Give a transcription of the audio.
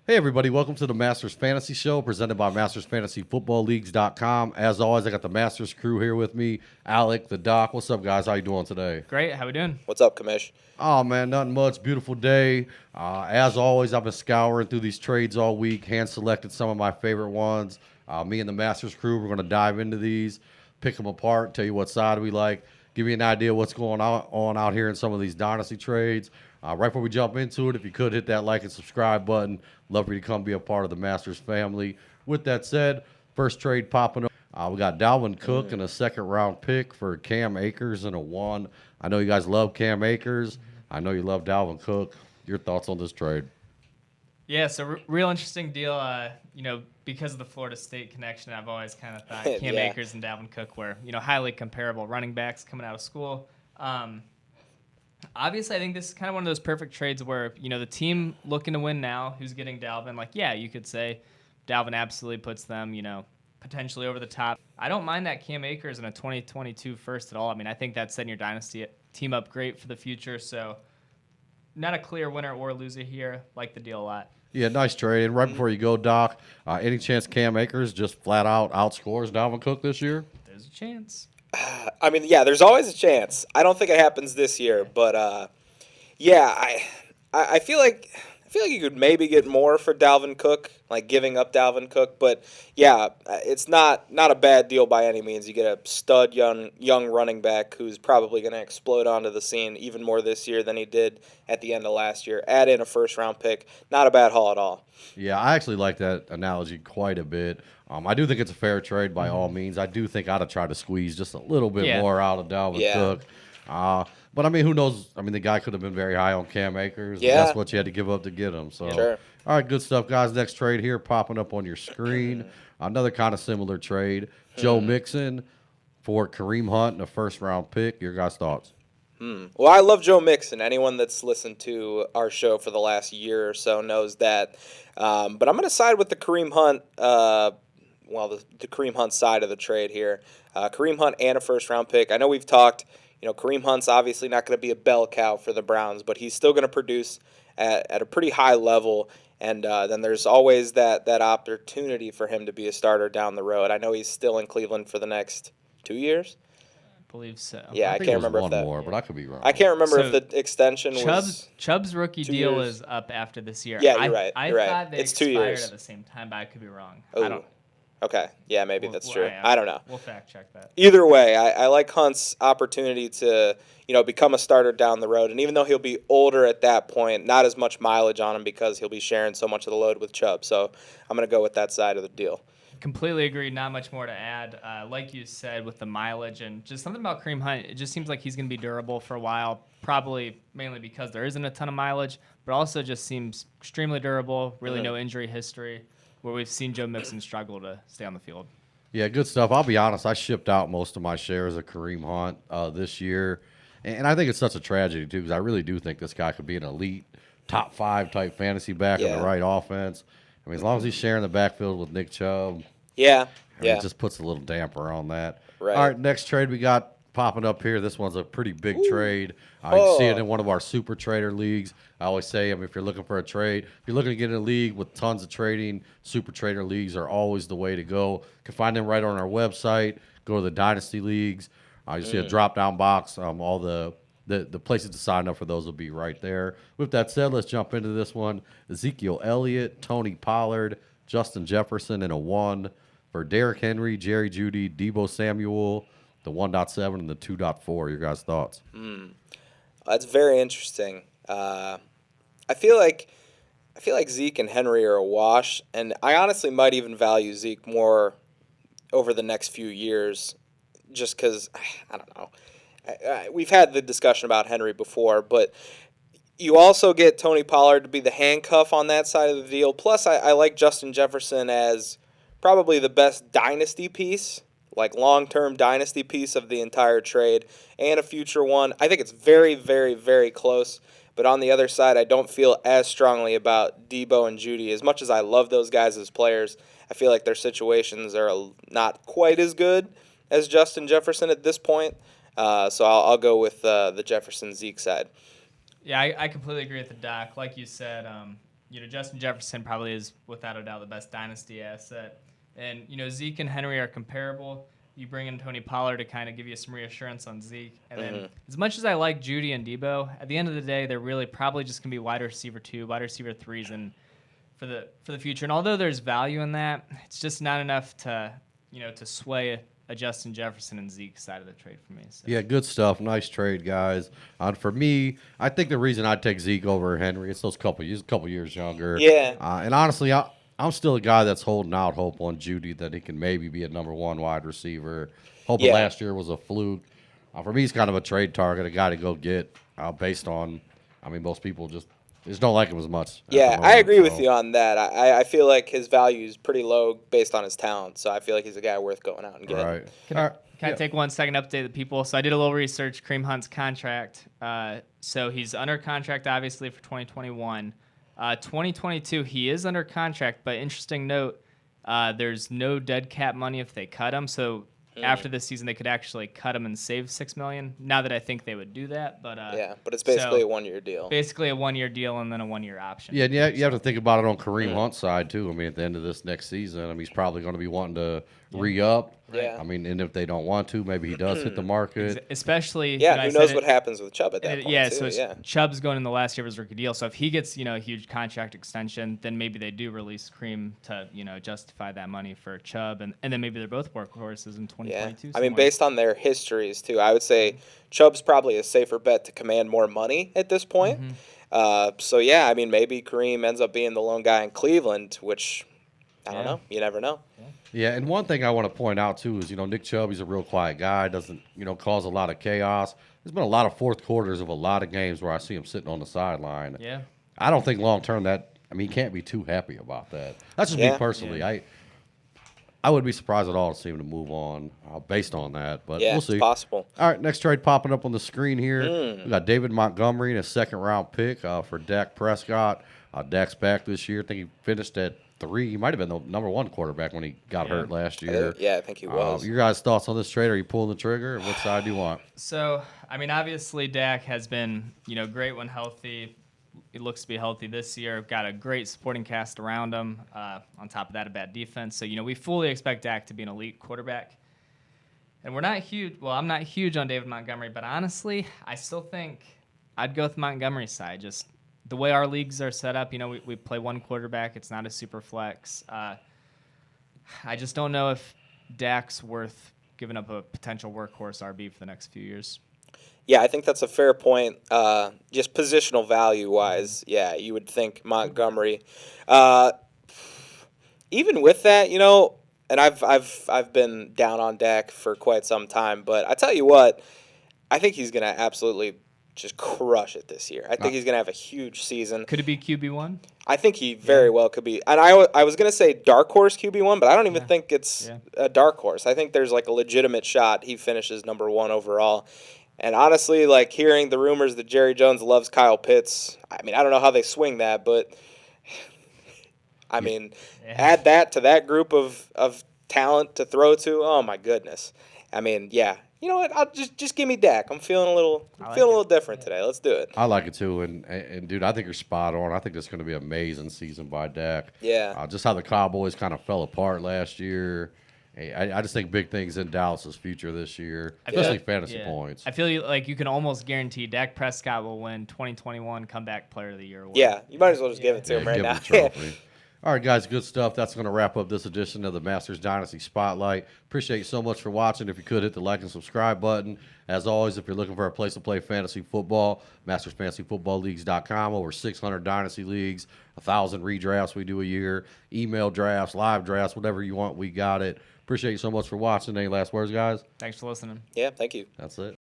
Hey everybody, welcome to the Masters Fantasy Show presented by MastersFantasyFootballLeagues.com. As always, I got the Masters crew here with me. Alec, the Doc. What's up, guys? How you doing today? Great. How we doing? What's up, Kamish? Oh man, nothing much. Beautiful day. As always, I've been scouring through these trades all week. Hand selected some of my favorite ones. Me and the Masters crew, we're going to dive into these, pick them apart, tell you what side we like, give you an idea what's going on out here in some of these dynasty trades. Right before we jump into it, if you could hit that like and subscribe button, love for you to come be a part of the Masters family. With that said, first trade popping up. We got Dalvin Cook and a second round pick for Cam Akers and a 1. I know you guys love Cam Akers. I know you love Dalvin Cook. Your thoughts on this trade? Yeah, so real interesting deal. Because of the Florida State connection, I've always kind of thought Cam Yeah. Akers and Dalvin Cook were, highly comparable running backs coming out of school. Obviously, I think this is kind of one of those perfect trades where, the team looking to win now, who's getting Dalvin, you could say Dalvin absolutely puts them, potentially over the top. I don't mind that Cam Akers in a 2022 first at all. I mean, I think that's setting your dynasty team up great for the future. So not a clear winner or loser here. Like the deal a lot. Yeah, nice trade. And right before you go, Doc, any chance Cam Akers just flat out outscores Dalvin Cook this year? There's a chance. I mean, yeah, there's always a chance. I don't think it happens this year, but yeah, I feel like you could maybe get more for Dalvin Cook, like giving up Dalvin Cook. But yeah, it's not a bad deal by any means. You get a stud young running back who's probably going to explode onto the scene even more this year than he did at the end of last year. Add in a first round pick, not a bad haul at all. Yeah, I actually like that analogy quite a bit. I do think it's a fair trade by all means. I do think I'd have tried to squeeze just a little bit more out of Dalvin Cook. But, I mean, who knows? I mean, the guy could have been very high on Cam Akers. Yeah. That's what you had to give up to get him. So, Sure. All right, good stuff, guys. Next trade here popping up on your screen. Another kind of similar trade. Joe Mixon for Kareem Hunt and a first-round pick. Your guys' thoughts? Well, I love Joe Mixon. Anyone that's listened to our show for the last year or so knows that. But I'm going to side with the Kareem Hunt. The Kareem Hunt side of the trade here. Kareem Hunt and a first-round pick. I know we've talked. Kareem Hunt's obviously not going to be a bell cow for the Browns, but he's still going to produce at a pretty high level. And then there's always that opportunity for him to be a starter down the road. I know he's still in Cleveland for the next 2 years. Believe so. Yeah, I think can't it was remember one if that. more, but I could be wrong. I can't remember So if the extension was. Chubb's rookie 2 deal years. is up after this year. Yeah, you're right. I You're right. thought they It's 2 expired years. at the same time, but I could be wrong. Ooh. I don't. Okay, yeah, maybe that's true. Yeah, I don't know. We'll fact check that. Either way, I like Hunt's opportunity to become a starter down the road, and even though he'll be older at that point, not as much mileage on him because he'll be sharing so much of the load with Chubb. So I'm gonna go with that side of the deal. Completely agree. Not much more to add. Like you said, with the mileage and just something about Kareem Hunt, it just seems like he's going to be durable for a while. Probably mainly because there isn't a ton of mileage, but also just seems extremely durable. Really, no injury history. Where we've seen Joe Mixon struggle to stay on the field. Yeah, good stuff. I'll be honest. I shipped out most of my shares of Kareem Hunt this year, and I think it's such a tragedy too because I really do think this guy could be an elite top 5 type fantasy back in the right offense. I mean, as long as he's sharing the backfield with Nick Chubb, Yeah, I mean, yeah. it just puts a little damper on that. Right. All right, next trade we got popping up here. This one's a pretty big trade. You can see it in one of our super trader leagues. I always say, if you're looking for a trade, if you're looking to get in a league with tons of trading, super trader leagues are always the way to go. You can find them right on our website. Go to the Dynasty Leagues. You see a drop-down box. All the places to sign up for those will be right there. With that said, let's jump into this one. Ezekiel Elliott, Tony Pollard, Justin Jefferson, and a 1 for Derrick Henry, Jerry Jeudy, Debo Samuel, the 1.7 and the 2.4. Your guys' thoughts? That's very interesting. I feel like Zeke and Henry are a wash, and I honestly might even value Zeke more over the next few years, just because I don't know. We've had the discussion about Henry before, but you also get Tony Pollard to be the handcuff on that side of the deal. Plus, I like Justin Jefferson as probably the best dynasty piece, like long-term dynasty piece of the entire trade, and a future one. I think it's very, very, very close. But on the other side, I don't feel as strongly about Debo and Judy. As much as I love those guys as players, I feel like their situations are not quite as good as Justin Jefferson at this point. So I'll go with the Jefferson Zeke side. Yeah, I completely agree with the doc. Like you said, Justin Jefferson probably is without a doubt the best dynasty asset. And, Zeke and Henry are comparable. You bring in Tony Pollard to kind of give you some reassurance on Zeke. And then as much as I like Judy and Debo, at the end of the day, they're really probably just going to be wide receiver 2, wide receiver 3s and for the future. And although there's value in that, it's just not enough to sway a Justin Jefferson and Zeke side of the trade for me. So. Yeah, good stuff. Nice trade, guys. For me, I think the reason I'd take Zeke over Henry, it's those couple years younger. Yeah. And honestly, I'm still a guy that's holding out hope on Judy that he can maybe be a number 1 wide receiver. Hoping last year was a fluke. For me, he's kind of a trade target, a guy to go get based on, most people just don't like him as much. Yeah, I agree with you on that. I feel like his value is pretty low based on his talent, so I feel like he's a guy worth going out and getting. Right. Can I take 1 second to update the people? So I did a little research, Kareem Hunt's contract. So he's under contract, obviously, for 2021. 2022, he is under contract, but interesting note, there's no dead cap money if they cut him. So after this season, they could actually cut him and save $6 million. Not that I think they would do that, but but it's basically a 1-year deal. Basically a 1-year deal and then a 1-year option. Yeah, you have to think about it on Kareem Hunt's side too. At the end of this next season, he's probably going to be wanting to re-up. Yeah. And if they don't want to, maybe he does hit the market. Especially, who knows what happens with Chubb at that point? Yeah, too. so Chubb's going in the last year of his rookie deal. So if he gets, a huge contract extension, then maybe they do release Kareem to, justify that money for Chubb. And then maybe they're both workhorses in 2022. Yeah. Based on their histories, too, I would say Chubb's probably a safer bet to command more money at this point. Maybe Kareem ends up being the lone guy in Cleveland, which I don't know. You never know. Yeah, and one thing I want to point out, too, is, Nick Chubb, he's a real quiet guy, doesn't, cause a lot of chaos. There's been a lot of fourth quarters of a lot of games where I see him sitting on the sideline. Yeah. I don't think long-term he can't be too happy about that. That's just me personally. Yeah. I wouldn't be surprised at all to see him to move on based on that, but we'll see. It's possible. All right, next trade popping up on the screen here. We got David Montgomery and a second-round pick for Dak Prescott. Dak's back this year. I think he finished at 3. He might have been the number 1 quarterback when he got hurt last year. I think he was. Your guys' thoughts on this trade? Are you pulling the trigger? What side do you want? So, obviously Dak has been, great when healthy. He looks to be healthy this year. Got a great supporting cast around him. On top of that, a bad defense. So, we fully expect Dak to be an elite quarterback. And we're not huge. Well, I'm not huge on David Montgomery, but honestly, I still think I'd go with Montgomery's side. Just the way our leagues are set up, we play 1 quarterback. It's not a super flex. I just don't know if Dak's worth giving up a potential workhorse RB for the next few years. Yeah, I think that's a fair point. Just positional value-wise, you would think Montgomery. Even with that, and I've been down on Dak for quite some time, but I tell you what, I think he's going to absolutely just crush it this year. I think he's going to have a huge season. Could it be QB1? I think he very well could be. And I was going to say dark horse QB1, but I don't even think it's a dark horse. I think there's like a legitimate shot he finishes number 1 overall. And honestly, hearing the rumors that Jerry Jones loves Kyle Pitts, I don't know how they swing that, but add that to that group of talent to throw to. Oh my goodness. You know what? I'll just give me Dak. I'm feeling a little different today. Let's do it. I like it too, and dude, I think you're spot on. I think it's going to be an amazing season by Dak. Yeah. Just how the Cowboys kind of fell apart last year. I just think big things in Dallas's future this year, especially fantasy points. I feel like you can almost guarantee Dak Prescott will win 2021 Comeback Player of the Year award. Yeah, you might as well just give it to him right now. All right, guys, good stuff. That's going to wrap up this edition of the Masters Dynasty Spotlight. Appreciate you so much for watching. If you could, hit the like and subscribe button. As always, if you're looking for a place to play fantasy football, mastersfantasyfootballleagues.com. Over 600 Dynasty Leagues, 1,000 redrafts we do a year, email drafts, live drafts, whatever you want, we got it. Appreciate you so much for watching. Any last words, guys? Thanks for listening. Yeah, thank you. That's it.